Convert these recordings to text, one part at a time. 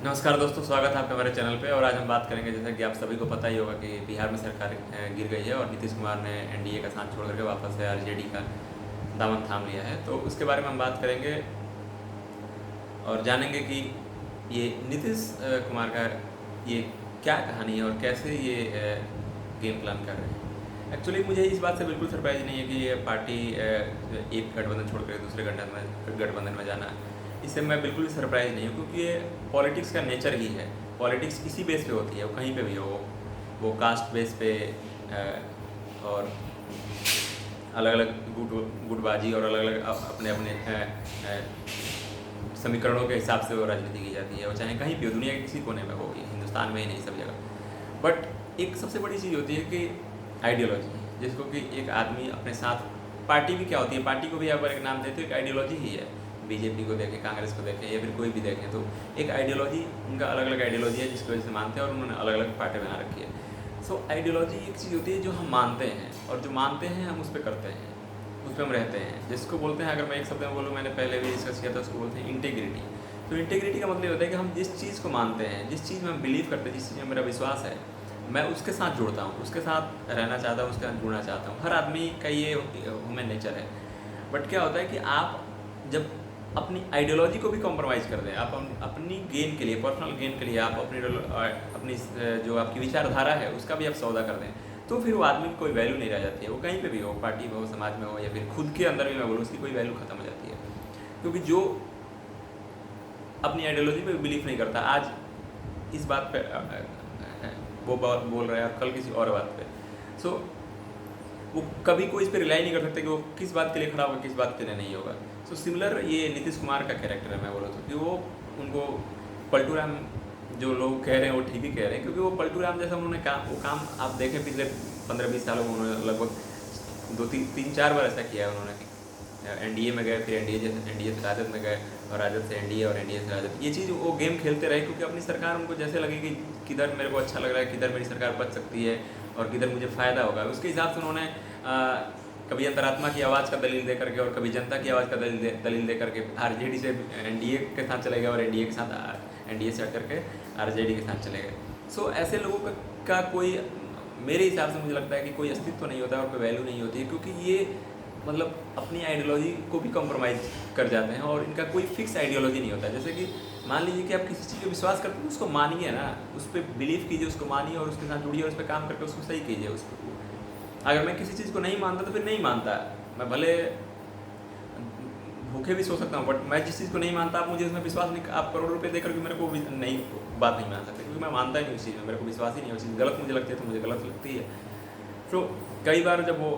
नमस्कार दोस्तों, स्वागत है आपका हमारे चैनल पे। और आज हम बात करेंगे, जैसा कि आप सभी को पता ही होगा कि बिहार में सरकार गिर गई है और नीतीश कुमार ने एनडीए का साथ छोड़ करके वापस से आरजेडी का दामन थाम लिया है। तो उसके बारे में हम बात करेंगे और जानेंगे कि ये नीतीश कुमार का ये क्या कहानी है और कैसे ये गेम प्लान कर रहे हैं। एक्चुअली मुझे इस बात से बिल्कुल सरप्राइज नहीं है कि ये पार्टी एक गठबंधन छोड़ कर दूसरे गठबंधन में जाना, इससे मैं बिल्कुल भी सरप्राइज नहीं हूँ, क्योंकि ये पॉलिटिक्स का नेचर ही है। पॉलिटिक्स इसी बेस पे होती है, वो कहीं पे भी हो, वो कास्ट बेस पे और अलग अलग गुटबाजी और अलग अलग अपने अपने समीकरणों के हिसाब से वो राजनीति की जाती है। वो चाहे कहीं भी हो, दुनिया के किसी कोने में हो, हिंदुस्तान में ही नहीं, सब जगह। बट एक सबसे बड़ी चीज़ होती है कि आइडियोलॉजी, जिसको कि एक आदमी अपने साथ, पार्टी भी क्या होती है, पार्टी को भी आप एक नाम देते हो, एक आइडियोलॉजी ही है। बीजेपी को देखें, कांग्रेस को देखें या फिर कोई भी देखें, तो एक आइडियोलॉजी, उनका अलग अलग आइडियोलॉजी है जिसकी वजह से मानते हैं और उन्होंने अलग अलग पार्टी बना रखी है। सो आइडियोलॉजी एक चीज़ होती है जो हम मानते हैं, और जो मानते हैं हम उस पर करते हैं, उस पर हम रहते हैं, जिसको बोलते हैं, अगर मैं एक शब्द में बोलूँ, मैंने पहले भी डिस्कस किया था, उसको बोलते हैं इंटीग्रिटी। तो इंटीग्रिटी का मतलब होता है कि हम जिस चीज़ को मानते हैं, जिस चीज़ में हम बिलीव करते हैं, जिस चीज़ में मेरा विश्वास है, मैं उसके साथ जुड़ता हूँ, उसके साथ रहना चाहता हूँ, उसके साथ जुड़ना चाहता हूँ। हर आदमी का ये ह्यूमन नेचर है। बट क्या होता है कि आप जब अपनी आइडियोलॉजी को भी कॉम्प्रोमाइज़ कर दें, आप अपनी गेन के लिए, पर्सनल गेन के लिए, आप अपनी जो आपकी विचारधारा है उसका भी आप सौदा कर दें, तो फिर वो आदमी की कोई वैल्यू नहीं रह जाती है। वो कहीं पे भी हो, पार्टी में हो, समाज में हो, या फिर खुद के अंदर भी मैं बोलूँ, उसकी कोई वैल्यू खत्म हो जाती है। क्योंकि जो अपनी आइडियोलॉजी पे बिलीव नहीं करता, आज इस बात पे वो बोल रहा है और कल किसी और बात पे, सो वो कभी कोई इस पर रिलाई नहीं कर सकते कि वो किस बात के लिए खड़ा होगा, किस बात के लिए नहीं होगा। सो सिमिलर ये नीतीश कुमार का कैरेक्टर है, मैं बोला तो, कि वो उनको पलटू राम जो लोग कह रहे हैं वो ठीक ही कह रहे हैं, क्योंकि वो पलटू राम जैसा उन्होंने वो काम आप देखें पिछले 15-20 सालों में उन्होंने लगभग 2-3-4 बार ऐसा किया है उन्होंने। एनडीए में गए, फिर एनडीए से राजद में गए, और राजद से एनडीए और एनडीए से राजद। ये चीज़ वो गेम खेलते रहे, क्योंकि अपनी सरकार उनको जैसे लगे कि किधर मेरे को अच्छा लग रहा है, किधर मेरी सरकार बच सकती है और किधर मुझे फ़ायदा होगा, उसके हिसाब से उन्होंने कभी अंतरात्मा की आवाज़ का दलील दे करके और कभी जनता की आवाज़ का दलील दे करके आरजेडी से एनडीए के साथ चले गए और एनडीए के साथ एनडीए से हट करके आरजेडी के साथ चले गए। सो ऐसे लोगों का कोई, मेरे हिसाब से मुझे लगता है कि कोई अस्तित्व नहीं होता है और कोई वैल्यू नहीं होती है, क्योंकि ये मतलब अपनी आइडियोलॉजी को भी कॉम्प्रोमाइज़ कर जाते हैं और इनका कोई फिक्स आइडियोलॉजी नहीं होता है। जैसे कि मान लीजिए कि आप किसी चीज़ पे विश्वास करते हैं, उसको मानिए ना, उस पर बिलीव कीजिए, उसको मानिए और उसके साथ जुड़िए और उस पर काम करके उसको सही कीजिए। उसको, अगर मैं किसी चीज़ को नहीं मानता तो फिर नहीं मानता, मैं भले भूखे भी सो सकता हूँ, बट मैं जिस चीज़ को नहीं मानता, आप मुझे उसमें विश्वास नहीं, आप करोड़ रुपये देकर के मेरे को नहीं बात नहीं मान सकते, क्योंकि मैं मानता ही नहीं उस चीज़ में, मेरे को विश्वास ही नहीं है। उस चीज़ गलत मुझे लगती है तो मुझे गलत लगती है। तो कई बार जब वो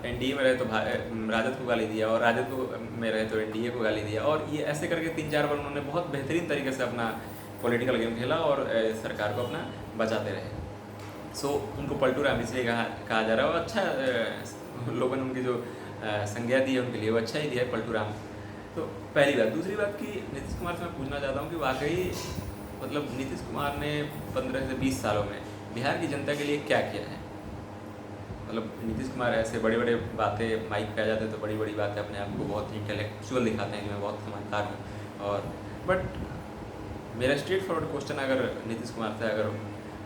एनडीए में रहे तो राजद को गाली दिया, और राजद को में रहे तो एनडीए को गाली दिया, और ये ऐसे करके 3-4 बार उन्होंने बहुत बेहतरीन तरीके से अपना पॉलिटिकल गेम खेला और सरकार को अपना बचाते रहे। सो उनको पलटू राम इसलिए कहा जा रहा है, और अच्छा लोगों ने उनकी जो संज्ञा दी है उनके लिए वो अच्छा ही दिया है, पलटू राम। तो पहली बात। दूसरी बात कि नीतीश कुमार से मैं पूछना चाहता हूँ कि वाकई मतलब नीतीश कुमार ने 15 से 20 सालों में बिहार की जनता के लिए क्या किया है। मतलब नीतीश कुमार ऐसे बड़े बड़े बातें माइक पे आ जाते हैं, तो बड़ी बड़ी बातें अपने आप को बहुत इंटेलेक्चुअल दिखाते हैं कि मैं बहुत समझदार हूँ। और बट मेरा स्ट्रेट फॉरवर्ड क्वेश्चन अगर नीतीश कुमार से अगर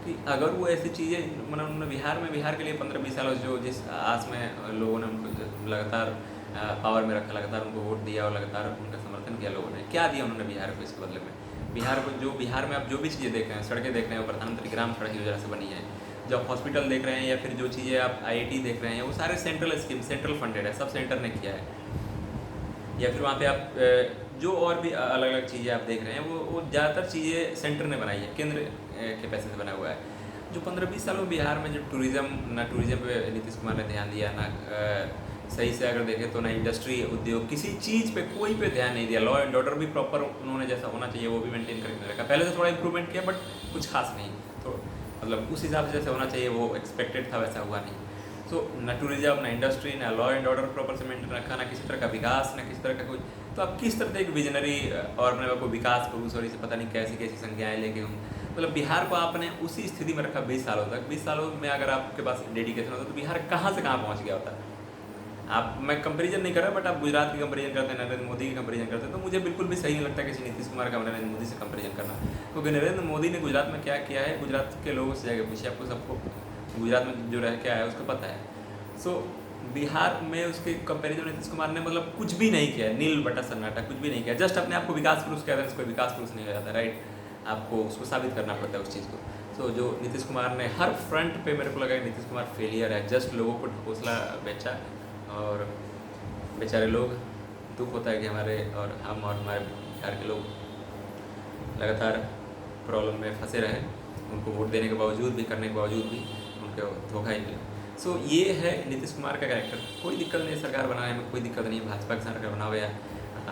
कि अगर वो ऐसी चीज़ें, मतलब उन्होंने बिहार के लिए 15-20 सालों जो जिस आस में लोगों ने उनको लगातार पावर में रखा, लगातार उनको वोट दिया और लगातार उनका समर्थन किया, लोगों ने क्या दिया उन्होंने बिहार को इसके बदले में। बिहार में आप जो भी चीज़ें देख रहे हैं, सड़कें देख रहे हैं, वो प्रधानमंत्री ग्राम सड़क योजना से बनी है। जब हॉस्पिटल देख रहे हैं या फिर जो चीज़ें आप आईआईटी देख रहे हैं, वो सारे सेंट्रल स्कीम, सेंट्रल फंडेड है, सब सेंटर ने किया है। या फिर वहाँ पे आप जो और भी अलग अलग चीज़ें आप देख रहे हैं, वो ज़्यादातर चीज़ें सेंटर ने बनाई है, केंद्र के पैसे से बना हुआ है। जो 15-20 सालों में बिहार में जो टूरिज़्म पे नीतीश कुमार ने ध्यान दिया ना, सही से अगर देखें तो ना इंडस्ट्री, उद्योग, किसी चीज़ पे कोई पे ध्यान नहीं दिया। लॉ एंड ऑर्डर भी प्रॉपर उन्होंने जैसा होना चाहिए वो भी मेंटेन करके रखा। पहले से थोड़ा इंप्रूवमेंट किया, बट कुछ खास नहीं, तो मतलब उस हिसाब से जैसे होना चाहिए वो एक्सपेक्टेड था वैसा हुआ नहीं। सो ना टूरिज्म, ना इंडस्ट्री, ना लॉ एंड ऑर्डर प्रॉपर से मेंटेन रखा, ना किसी तरह का विकास, ना किसी तरह का कोई। तो आप किस तरह से एक विजनरी और अपने को विकास पुरुष और इसे पता नहीं कैसी कैसी संज्ञाएँ लेके हूँ, मतलब बिहार को आपने उसी स्थिति में रखा 20 सालों तक। 20 सालों में अगर आपके पास डेडिकेशन होता तो बिहार कहाँ से कहाँ पहुँच गया होता। आप, मैं कंपैरिजन नहीं कर रहा, बट आप गुजरात की कंपैरिजन करते हैं, नरेंद्र मोदी की कंपैरिजन करते हैं, तो मुझे बिल्कुल भी सही नहीं लगता किसी नीतीश कुमार का नरेंद्र मोदी से कंपैरिजन करना। क्योंकि नरेंद्र मोदी ने गुजरात में क्या किया है, गुजरात के लोगों से जाकर पूछिए, आपको सबको गुजरात में जो रह के आया है उसको पता है। सो बिहार में उसके कंपैरिजन नीतीश कुमार ने मतलब कुछ भी नहीं किया, नील बटा सन्नाटा, कुछ भी नहीं किया, जस्ट अपने आप को विकास पुरुष कहते हैं, कोई विकास पुरुष नहीं हो जाता, राइट। आपको उसको साबित करना पड़ता है उस चीज़ को। सो जो नीतीश कुमार ने हर फ्रंट पे, मेरे को लगा कि नीतीश कुमार फेलियर है, जस्ट लोगों को हौसला बेचा, और बेचारे लोग, दुख होता है कि हमारे और हम और हमारे बिहार के लोग लगातार प्रॉब्लम में फंसे रहे, उनको वोट देने के बावजूद भी, करने के बावजूद भी उनको धोखा ही मिला। सो ये है नीतीश कुमार का कैरेक्टर। कोई दिक्कत नहीं है सरकार बनाने में, कोई दिक्कत नहीं है भाजपा के सरकार बनाओ या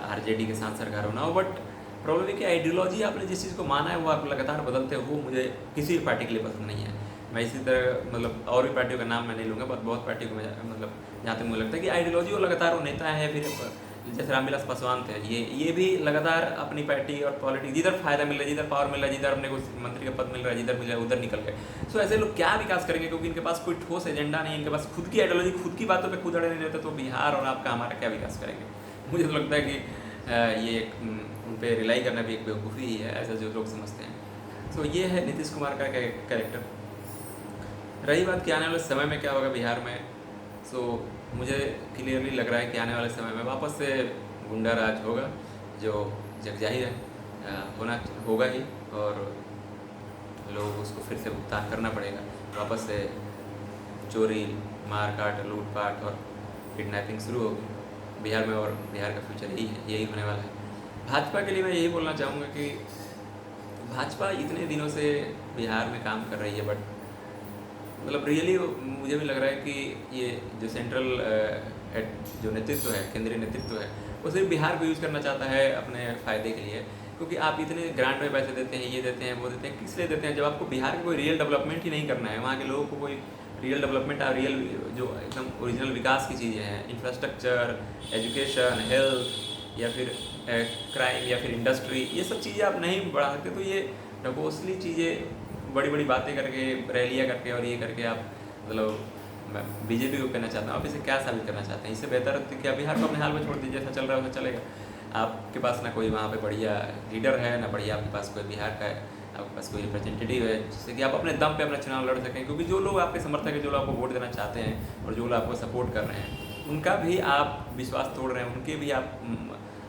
आरजेडी के साथ सरकार बनाओ, बट प्रॉब्लम है कि आइडियोलॉजी आपने जिस चीज़ को माना है वो आप लगातार बदलते हो, वो मुझे किसी भी पार्टी के लिए पसंद नहीं है। मैं इसी तरह मतलब और भी पार्टियों का नाम मैं नहीं लूँगा, बट बहुत पार्टियों को मैं मतलब जहाँ तक मुझे लगता है कि आइडियोलॉजी वो लगातार, वो नेता है, फिर जैसे रामविलास पासवान थे, ये भी लगातार अपनी पार्टी और पॉलिटिक्स, जिधर फायदा मिल रहा है, जिधर पावर मिल रहा है, जिधर अपने को मंत्री का पद मिल रहा है, जिधर मिल रहा है उधर निकल गए। सो ऐसे लोग क्या विकास करेंगे, क्योंकि इनके पास कोई ठोस एजेंडा नहीं है, इनके पास खुद की आइडियोलॉजी, खुद की बातों पे खुद अड़े नहीं रहते, तो बिहार और आपका हमारा क्या विकास करेंगे। मुझे तो लगता है कि ये उन पर रिलाई करना भी एक बेवकूफ़ी ही है, ऐसा जो लोग समझते हैं। सो ये है नीतीश कुमार का कैरेक्टर। रही बात कि आने वाले समय में क्या होगा बिहार में, सो मुझे क्लियरली लग रहा है कि आने वाले समय में वापस से गुंडा राज होगा, जो जगजाहिर है होगा ही, और लोग उसको फिर से भुगतान करना पड़ेगा। वापस से चोरी, मारकाट, लूटपाट और किडनैपिंग शुरू होगी बिहार में, और बिहार का फ्यूचर यही होने वाला है। भाजपा के लिए मैं यही बोलना चाहूँगा कि भाजपा इतने दिनों से बिहार में काम कर रही है, बट मतलब रियली मुझे भी लग रहा है कि ये जो सेंट्रल जो नेतृत्व है, केंद्रीय नेतृत्व है, वो सिर्फ बिहार को यूज़ करना चाहता है अपने फ़ायदे के लिए। क्योंकि आप इतने ग्रांट में पैसे देते हैं, ये देते हैं, वो देते हैं, किस लिए देते हैं, जब आपको बिहार का कोई रियल डेवलपमेंट ही नहीं करना है, वहाँ के लोगों को कोई रियल डेवलपमेंट और रियल जो एकदम ओरिजिनल विकास की चीज़ें हैं, इंफ्रास्ट्रक्चर, एजुकेशन, हेल्थ, या फिर क्राइम, या फिर इंडस्ट्री, ये सब चीज़ें आप नहीं बढ़ा सकते। तो ये ढकोसली चीज़ें, बड़ी बड़ी बातें करके, रैलियाँ करके और ये करके आप मतलब, मैं बीजेपी को कहना चाहता हूँ, आप इसे क्या साबित करना चाहते हैं। इससे बेहतर है कि बिहार को अपने हाल में छोड़ दीजिए, जैसा चल रहा है वैसा चलेगा। आपके पास ना कोई वहाँ पे बढ़िया लीडर है, ना बढ़िया आपके पास कोई बिहार का है, आपके पास कोई रिप्रेजेंटेटिव है, जिससे कि आप अपने दम पे अपना चुनाव लड़ सकें। क्योंकि जो लोग आपके समर्थक हैं, जो लोग आपको वोट देना चाहते हैं और जो लोग आपको सपोर्ट कर रहे हैं, उनका भी आप विश्वास तोड़ रहे हैं, उनके भी आप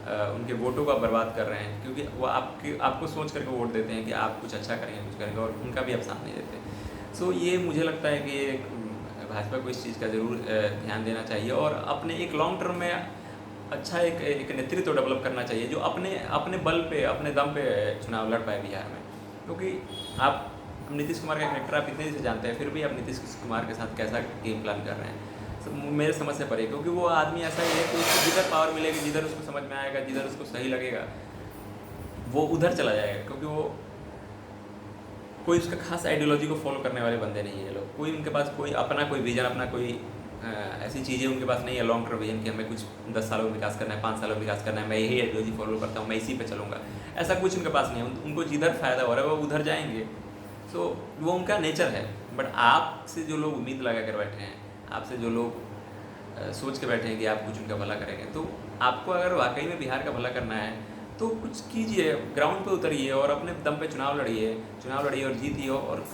उनके वोटों को बर्बाद कर रहे हैं, क्योंकि वो आपको सोच करके वोट देते हैं कि आप कुछ अच्छा करेंगे, कुछ करेंगे, और उनका भी आप साथ नहीं देते। सो ये मुझे लगता है कि भाजपा को इस चीज़ का ज़रूर ध्यान देना चाहिए, और अपने एक लॉन्ग टर्म में अच्छा एक नेतृत्व डेवलप करना चाहिए, जो अपने बल पे, अपने दम पे चुनाव लड़ पाए बिहार में। क्योंकि आप नीतीश कुमार का कैरेक्टर आप इतने से जानते हैं, फिर भी आप नीतीश कुमार के साथ कैसा गेम प्लान कर रहे हैं, मेरे समझ से परे। क्योंकि वो आदमी ऐसा ही है कि उसको जिधर पावर मिलेगी, जिधर उसको समझ में आएगा, जिधर उसको सही लगेगा, वो उधर चला जाएगा। क्योंकि वो कोई उसका खास आइडियोलॉजी को फॉलो करने वाले बंदे नहीं है लोग, कोई उनके पास कोई अपना कोई विजन, अपना कोई ऐसी चीज़ें उनके पास नहीं है, लॉन्ग टर्म विजन कि हमें कुछ 10 सालों में विकास करना है, 5 सालों में विकास करना है, मैं यही आइडियोलॉजी फॉलो करता हूँ, मैं इसी पे चलूँगा, ऐसा कुछ उनके पास नहीं है। उनको जिधर फ़ायदा हो रहा है वो उधर जाएंगे। सो वो उनका नेचर है। बट आपसे जो लोग उम्मीद लगा कर बैठे हैं, आपसे जो लोग सोच के बैठे हैं कि आप कुछ उनका भला करेंगे, तो आपको अगर वाकई में बिहार का भला करना है तो कुछ कीजिए, ग्राउंड पे उतरिए और अपने दम पे चुनाव लड़िए और जीतिए, और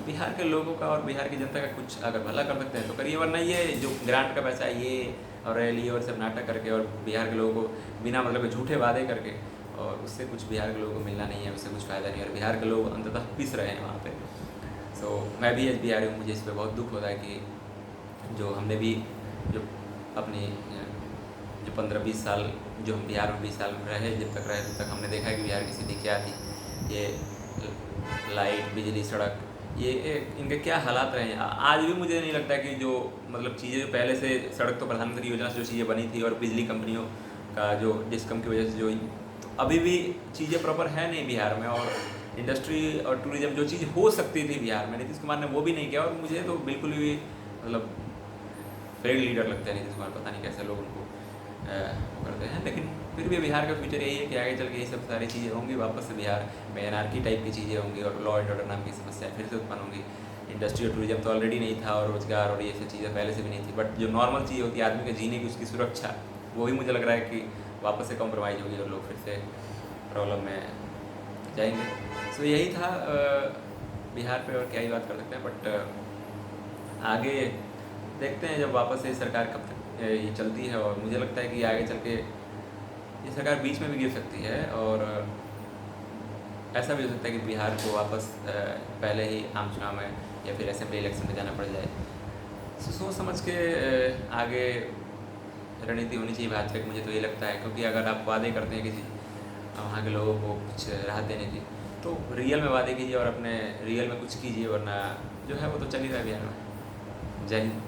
बिहार के लोगों का और बिहार की जनता का कुछ अगर भला कर सकते हैं तो करिए। वरना ये जो ग्रांट का पैसा है, ये और रैली और सब नाटक करके और बिहार के लोगों को बिना मतलब के झूठे वादे करके, और उससे कुछ बिहार के लोगों को मिलना नहीं है, उससे कुछ फ़ायदा नहीं है, और बिहार के लोग अंततः पिस रहे हैं वहाँ पर। सो मैं भी एच बिहारी हूँ, मुझे इस पर बहुत दुख होता है कि जो हमने भी जो अपनी जो 15-20 साल जो हम बिहार में 20 साल में रहे, जब तक हमने देखा है कि बिहार की स्थिति क्या थी, ये लाइट, बिजली, सड़क, ये इनके क्या हालात रहे हैं। आज भी मुझे नहीं लगता कि जो मतलब चीज़ें जो पहले से, सड़क तो प्रधानमंत्री योजना से जो चीज़ें बनी थी, और बिजली कंपनियों का जो डिस्कम की वजह से जो, तो अभी भी चीज़ें प्रॉपर है नहीं बिहार में। और इंडस्ट्री और टूरिज़्म जो चीज़ हो सकती थी बिहार में, नीतीश कुमार ने वो भी नहीं किया। और मुझे तो बिल्कुल भी मतलब फेल लीडर लगता है नीतीश कुमार, पता नहीं कैसे लोग उनको वो करते हैं। लेकिन फिर भी बिहार का फ्यूचर यही है कि आगे चल के ये सब सारी चीज़ें होंगी, वापस से बिहार में एनआरकी टाइप की चीज़ें होंगी, और लॉ एंड ऑर्डर नाम की समस्या फिर से उत्पन्न होंगी। इंडस्ट्री और टूरिज्म तो ऑलरेडी नहीं था, और रोज़गार और ये सब चीज़ें पहले से भी नहीं थी, बट जो नॉर्मल चीज़ होती है आदमी के जीने की, उसकी सुरक्षा, वही मुझे लग रहा है कि वापस से कॉम्प्रोमाइज़ होगी और लोग फिर से प्रॉब्लम में जाएंगे। सो यही था बिहार पे, और क्या ही बात कर सकते हैं। बट आगे देखते हैं जब वापस से सरकार कब तक ये चलती है, और मुझे लगता है कि आगे चल के ये सरकार बीच में भी गिर सकती है, और ऐसा भी हो सकता है कि बिहार को वापस पहले ही आम चुनाव में या फिर असेंबली इलेक्शन में जाना पड़ जाए। सोच समझ के आगे रणनीति होनी चाहिए भाजपा की, मुझे तो ये लगता है, क्योंकि अगर आप वादे करते हैं किसी वहाँ के लोगों को कुछ राहत देने की, तो रियल में वादे कीजिए और अपने रियल में कुछ कीजिए, वरना जो है वो तो चल ही रहा है बिहार में। जय हिंद।